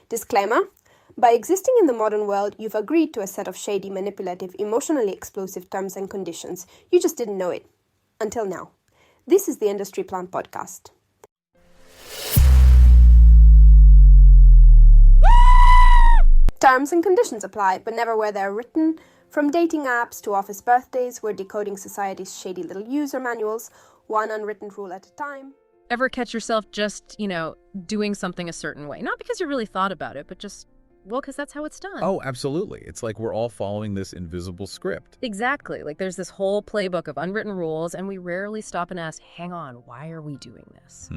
Disclaimer: by existing in the modern world, you've agreed to a set of shady, manipulative, emotionally explosive terms and conditions. You just didn't know it. Until now. This is the Industry Plant Podcast. Terms and conditions apply, but never where they're written. From dating apps to office birthdays, we're decoding society's shady little user manuals, one unwritten rule at a time. Ever catch yourself just, doing something a certain way? Not because you really thought about it, but just, because that's how it's done. Oh, absolutely. It's like we're all following this invisible script. Exactly. Like there's this whole playbook of unwritten rules, and we rarely stop and ask, hang on, why are we doing this?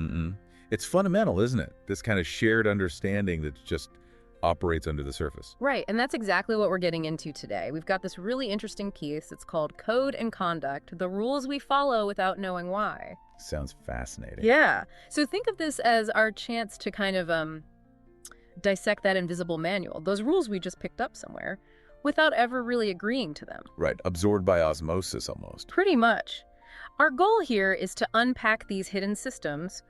It's fundamental, isn't it? This kind of shared understanding that just operates under the surface. Right, and that's exactly what we're getting into today. We've got this really interesting piece. It's called Code and Conduct, the rules we follow without knowing why. Sounds fascinating. Yeah. So think of this as our chance to kind of dissect that invisible manual, those rules we just picked up somewhere, without ever really agreeing to them. Right, absorbed by osmosis almost. Pretty much. Our goal here is to unpack these hidden systems,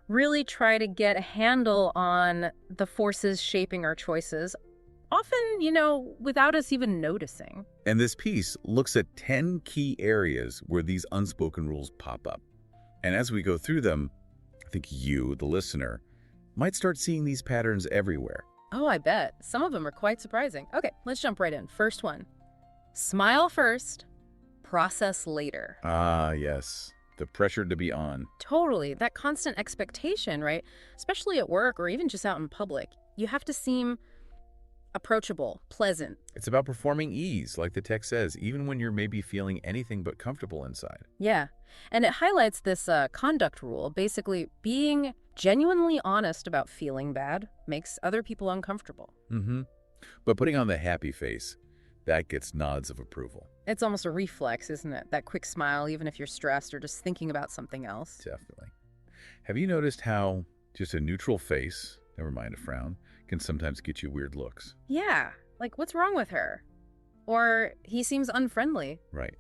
really try to get a handle on the forces shaping our choices, often, without us even noticing. And this piece looks at 10 key areas where these unspoken rules pop up. And as we go through them, I think you, the listener, might start seeing these patterns everywhere. Oh, I bet. Some of them are quite surprising. Okay, let's jump right in. First one. Smile first, process later. Ah, yes. The pressure to be on. Totally. That constant expectation, right? Especially at work or even just out in public. You have to seem approachable, pleasant. It's about performing ease, like the text says, even when you're maybe feeling anything but comfortable inside. Yeah. And it highlights this conduct rule. Basically, being genuinely honest about feeling bad makes other people uncomfortable. But putting on the happy face, that gets nods of approval. It's almost a reflex, isn't it? That quick smile, even if you're stressed or just thinking about something else. Definitely. Have you noticed how just a neutral face, never mind a frown, can sometimes get you weird looks? Yeah. Like, what's wrong with her? Or he seems unfriendly. Right.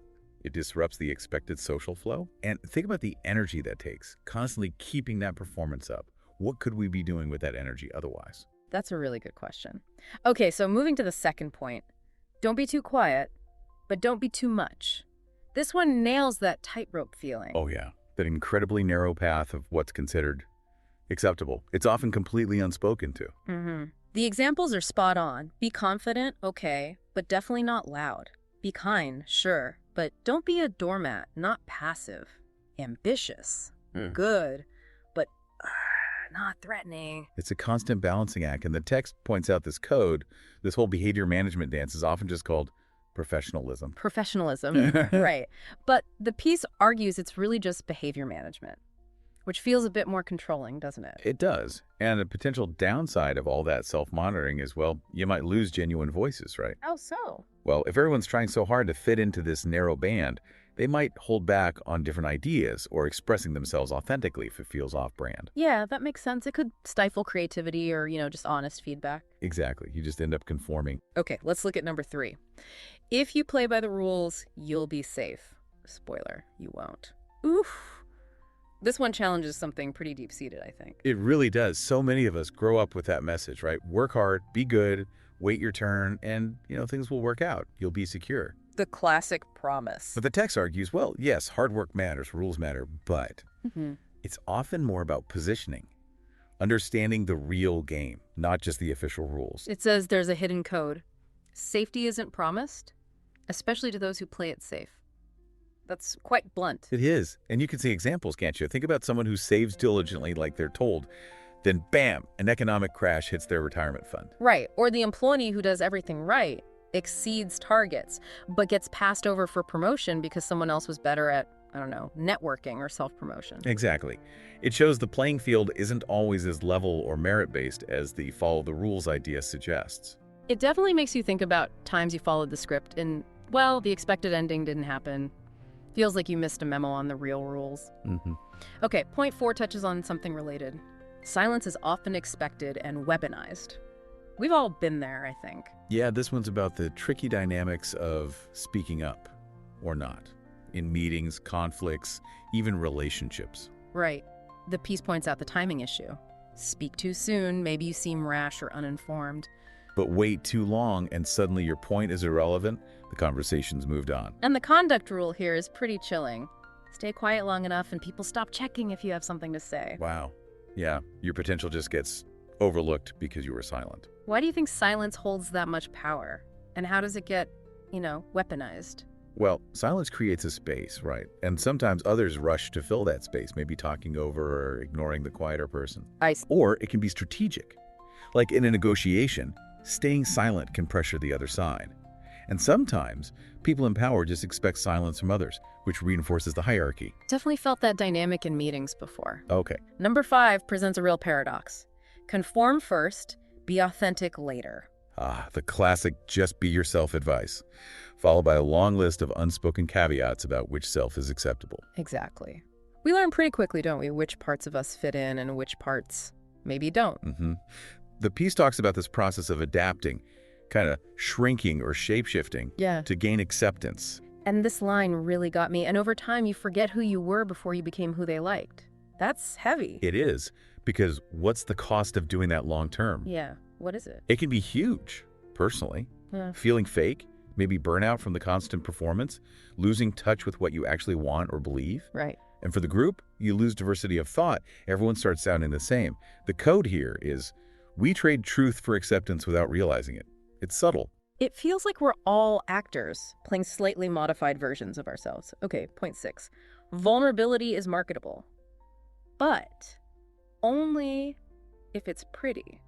It disrupts the expected social flow. And think about the energy that takes, constantly keeping that performance up. What could we be doing with that energy otherwise? That's a really good question. Okay, so moving to the second point. Don't be too quiet, but don't be too much. This one nails that tightrope feeling. Oh, yeah. That incredibly narrow path of what's considered acceptable. It's often completely unspoken to. The examples are spot on. Be confident, okay, but definitely not loud. Be kind, sure, but don't be a doormat, not passive. Ambitious, good, but not threatening. It's a constant balancing act, and the text points out this code, this whole behavior management dance is often just called professionalism. Professionalism, right. But the piece argues it's really just behavior management, which feels a bit more controlling, doesn't it? It does. And a potential downside of all that self-monitoring is, you might lose genuine voices, right? How so? Well, if everyone's trying so hard to fit into this narrow band, they might hold back on different ideas or expressing themselves authentically if it feels off-brand. Yeah, that makes sense. It could stifle creativity or, just honest feedback. Exactly. You just end up conforming. Okay, let's look at number 3. If you play by the rules, you'll be safe. Spoiler, you won't. Oof. This one challenges something pretty deep-seated, I think. It really does. So many of us grow up with that message, right? Work hard, be good, wait your turn, and, things will work out. You'll be secure. The classic promise. But the text argues, yes, hard work matters, rules matter, but it's often more about positioning, understanding the real game, not just the official rules. It says there's a hidden code. Safety isn't promised, especially to those who play it safe. That's quite blunt. It is. And you can see examples, can't you? Think about someone who saves diligently like they're told. Then, bam, an economic crash hits their retirement fund. Right. Or the employee who does everything right, exceeds targets, but gets passed over for promotion because someone else was better at, networking or self-promotion. Exactly. It shows the playing field isn't always as level or merit-based as the follow the rules idea suggests. It definitely makes you think about times you followed the script and, the expected ending didn't happen. Feels like you missed a memo on the real rules. Okay, point 4 touches on something related. Silence is often expected and weaponized. We've all been there, I think. Yeah, this one's about the tricky dynamics of speaking up or not in meetings, conflicts, even relationships. Right. The piece points out the timing issue. Speak too soon, maybe you seem rash or uninformed. But wait too long and suddenly your point is irrelevant, the conversation's moved on. And the conduct rule here is pretty chilling. Stay quiet long enough and people stop checking if you have something to say. Wow. Yeah, your potential just gets overlooked because you were silent. Why do you think silence holds that much power? And how does it get, weaponized? Well, silence creates a space, right? And sometimes others rush to fill that space, maybe talking over or ignoring the quieter person. Or it can be strategic. Like in a negotiation, staying silent can pressure the other side. And sometimes, people in power just expect silence from others, which reinforces the hierarchy. Definitely felt that dynamic in meetings before. Okay. Number 5 presents a real paradox. Conform first, be authentic later. The classic just be yourself advice, followed by a long list of unspoken caveats about which self is acceptable. Exactly. We learn pretty quickly, don't we, which parts of us fit in and which parts maybe don't. The piece talks about this process of adapting, kind of shrinking or shape-shifting to gain acceptance. And this line really got me. And over time, you forget who you were before you became who they liked. That's heavy. It is, because what's the cost of doing that long-term? Yeah. What is it? It can be huge, personally. Feeling fake, maybe burnout from the constant performance, losing touch with what you actually want or believe. Right. And for the group, you lose diversity of thought. Everyone starts sounding the same. The code here is we trade truth for acceptance without realizing it. It's subtle. It feels like we're all actors playing slightly modified versions of ourselves. Okay, point 6. Vulnerability is marketable, but only if it's pretty.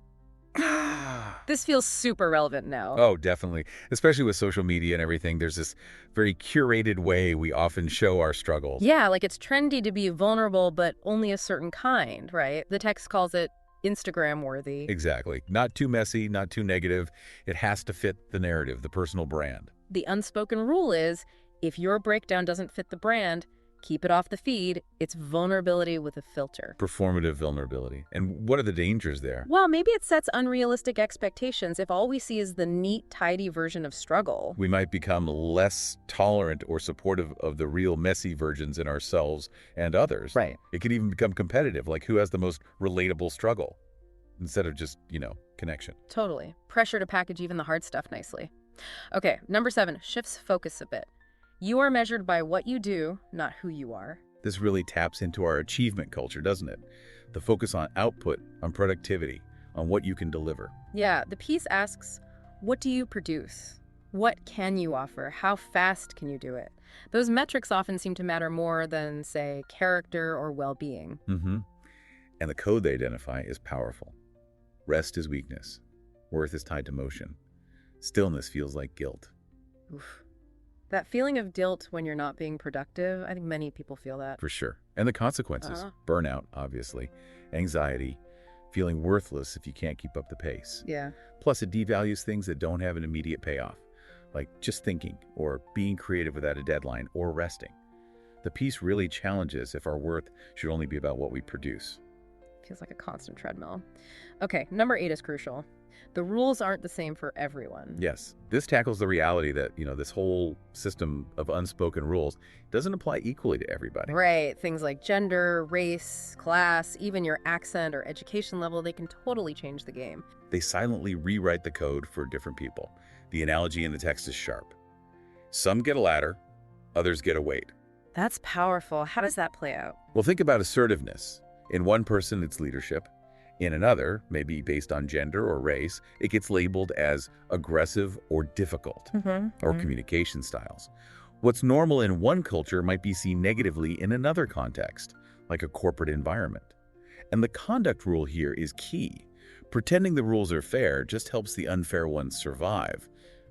This feels super relevant now. Oh, definitely. Especially with social media and everything, there's this very curated way we often show our struggles. Yeah, like it's trendy to be vulnerable, but only a certain kind, right? The text calls it Instagram worthy. Exactly. Not too messy, not too negative. It has to fit the narrative, the personal brand. The unspoken rule is, if your breakdown doesn't fit the brand, keep it off the feed. It's vulnerability with a filter. Performative vulnerability. And what are the dangers there? Well, maybe it sets unrealistic expectations if all we see is the neat, tidy version of struggle. We might become less tolerant or supportive of the real messy versions in ourselves and others. Right. It can even become competitive, like who has the most relatable struggle, instead of just, connection. Totally. Pressure to package even the hard stuff nicely. Okay, number 7, shifts focus a bit. You are measured by what you do, not who you are. This really taps into our achievement culture, doesn't it? The focus on output, on productivity, on what you can deliver. Yeah, the piece asks, what do you produce? What can you offer? How fast can you do it? Those metrics often seem to matter more than, say, character or well-being. And the code they identify is powerful. Rest is weakness. Worth is tied to motion. Stillness feels like guilt. Oof. That feeling of guilt when you're not being productive, I think many people feel that. For sure. And the consequences. Burnout, obviously. Anxiety. Feeling worthless if you can't keep up the pace. Yeah. Plus, it devalues things that don't have an immediate payoff, like just thinking, or being creative without a deadline, or resting. The piece really challenges if our worth should only be about what we produce. Feels like a constant treadmill. Okay, number 8 is crucial. The rules aren't the same for everyone. Yes. This tackles the reality that, this whole system of unspoken rules doesn't apply equally to everybody. Right. Things like gender, race, class, even your accent or education level, they can totally change the game. They silently rewrite the code for different people. The analogy in the text is sharp. Some get a ladder, others get a weight. That's powerful. How does that play out? Well, think about assertiveness. In one person, it's leadership. In another, maybe based on gender or race, it gets labeled as aggressive or difficult, or communication styles. What's normal in one culture might be seen negatively in another context, like a corporate environment. And the conduct rule here is key. Pretending the rules are fair just helps the unfair ones survive.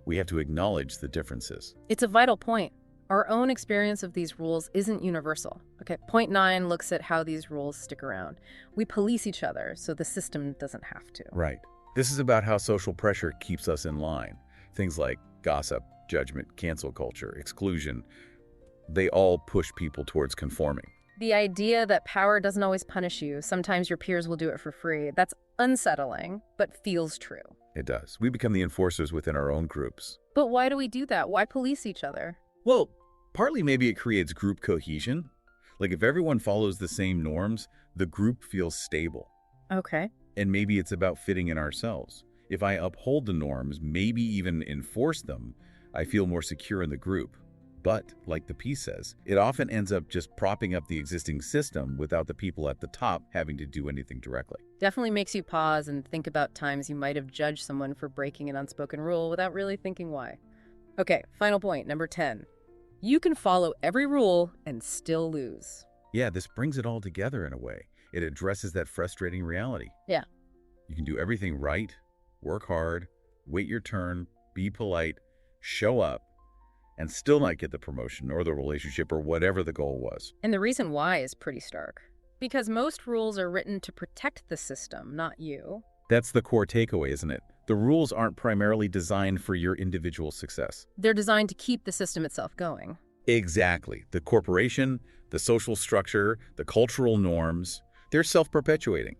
We have to acknowledge the differences. It's a vital point. Our own experience of these rules isn't universal. Okay, point 9 looks at how these rules stick around. We police each other so the system doesn't have to. Right. This is about how social pressure keeps us in line. Things like gossip, judgment, cancel culture, exclusion, they all push people towards conforming. The idea that power doesn't always punish you, sometimes your peers will do it for free, that's unsettling, but feels true. It does. We become the enforcers within our own groups. But why do we do that? Why police each other? Well, partly maybe it creates group cohesion. Like if everyone follows the same norms, the group feels stable. Okay. And maybe it's about fitting in ourselves. If I uphold the norms, maybe even enforce them, I feel more secure in the group. But, like the piece says, it often ends up just propping up the existing system without the people at the top having to do anything directly. Definitely makes you pause and think about times you might have judged someone for breaking an unspoken rule without really thinking why. Okay, final point, number 10. You can follow every rule and still lose. Yeah, this brings it all together in a way. It addresses that frustrating reality. Yeah. You can do everything right, work hard, wait your turn, be polite, show up, and still not get the promotion or the relationship or whatever the goal was. And the reason why is pretty stark. Because most rules are written to protect the system, not you. That's the core takeaway, isn't it? The rules aren't primarily designed for your individual success. They're designed to keep the system itself going. Exactly. The corporation, the social structure, the cultural norms, they're self-perpetuating.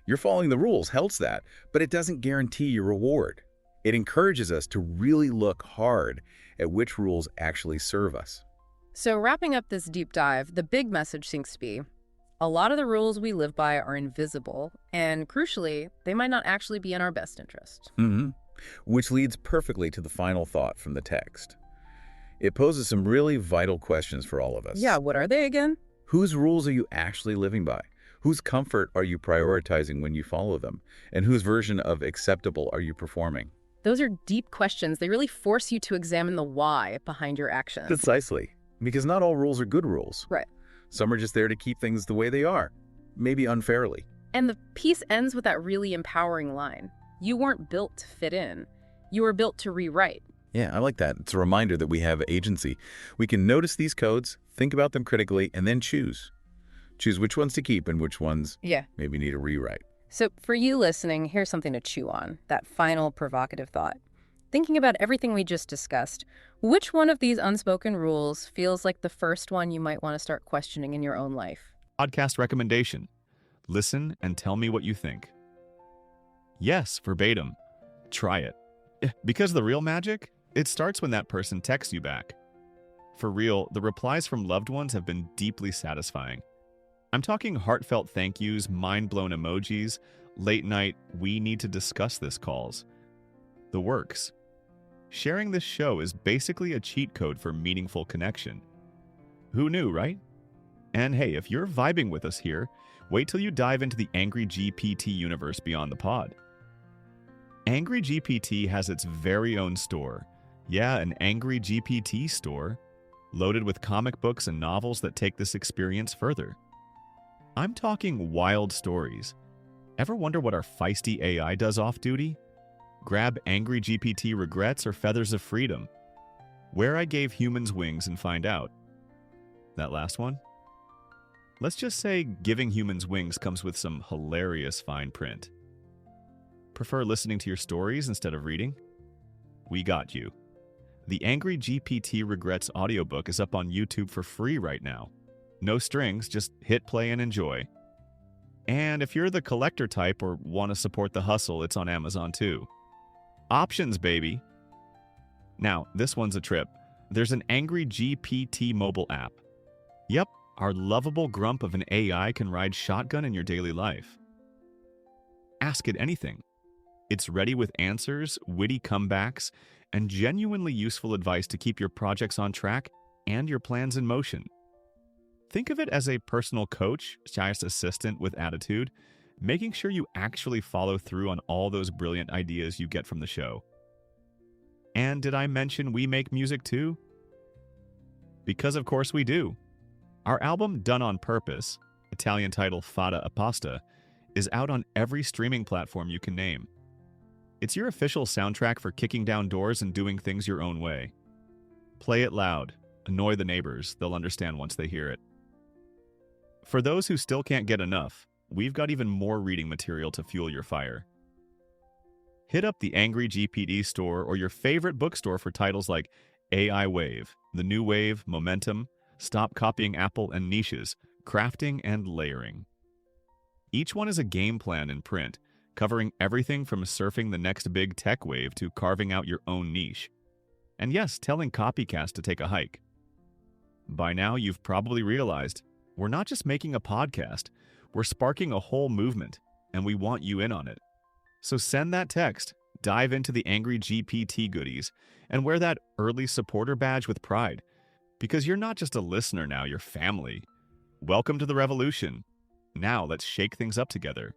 You're following the rules helps that, but it doesn't guarantee your reward. It encourages us to really look hard at which rules actually serve us. So wrapping up this deep dive, the big message seems to be, a lot of the rules we live by are invisible, and crucially, they might not actually be in our best interest. Which leads perfectly to the final thought from the text. It poses some really vital questions for all of us. Yeah, what are they again? Whose rules are you actually living by? Whose comfort are you prioritizing when you follow them? And whose version of acceptable are you performing? Those are deep questions. They really force you to examine the why behind your actions. Precisely. Because not all rules are good rules. Right. Some are just there to keep things the way they are, maybe unfairly. And the piece ends with that really empowering line. You weren't built to fit in. You were built to rewrite. Yeah, I like that. It's a reminder that we have agency. We can notice these codes, think about them critically, and then choose. Choose which ones to keep and which ones maybe need a rewrite. So for you listening, here's something to chew on, that final provocative thought. Thinking about everything we just discussed, which one of these unspoken rules feels like the first one you might want to start questioning in your own life? Podcast recommendation. Listen and tell me what you think. Yes, verbatim. Try it. Because the real magic, it starts when that person texts you back. For real, the replies from loved ones have been deeply satisfying. I'm talking heartfelt thank yous, mind-blown emojis, late-night, we need to discuss this calls. The works. Sharing this show is basically a cheat code for meaningful connection. Who knew, right? And hey, if you're vibing with us here, wait till you dive into the Angry GPT universe beyond the pod. Angry GPT has its very own store. Yeah, an Angry GPT store, loaded with comic books and novels that take this experience further. I'm talking wild stories. Ever wonder what our feisty AI does off-duty? Grab Angry GPT Regrets or Feathers of Freedom. Where I gave humans wings and find out. That last one? Let's just say giving humans wings comes with some hilarious fine print. Prefer listening to your stories instead of reading? We got you. The Angry GPT Regrets audiobook is up on YouTube for free right now. No strings, just hit play and enjoy. And if you're the collector type or want to support the hustle, it's on Amazon too. Options, baby. Now, this one's a trip. There's an Angry GPT mobile app. Yep, our lovable grump of an AI can ride shotgun in your daily life. Ask it anything. It's ready with answers, witty comebacks, and genuinely useful advice to keep your projects on track and your plans in motion. Think of it as a personal coach, / assistant with attitude, making sure you actually follow through on all those brilliant ideas you get from the show. And did I mention we make music too? Because of course we do. Our album Done on Purpose, Italian title Fata Apposta, is out on every streaming platform you can name. It's your official soundtrack for kicking down doors and doing things your own way. Play it loud. Annoy the neighbors. They'll understand once they hear it. For those who still can't get enough, we've got even more reading material to fuel your fire. Hit up the Angry GPT store or your favorite bookstore for titles like AI Wave, The New Wave, Momentum, Stop Copying Apple, and Niches, Crafting and Layering. Each one is a game plan in print, covering everything from surfing the next big tech wave to carving out your own niche. And yes, telling copycats to take a hike. By now, you've probably realized we're not just making a podcast, we're sparking a whole movement, and we want you in on it. So send that text, dive into the Angry GPT goodies, and wear that early supporter badge with pride. Because you're not just a listener now, you're family. Welcome to the revolution. Now let's shake things up together.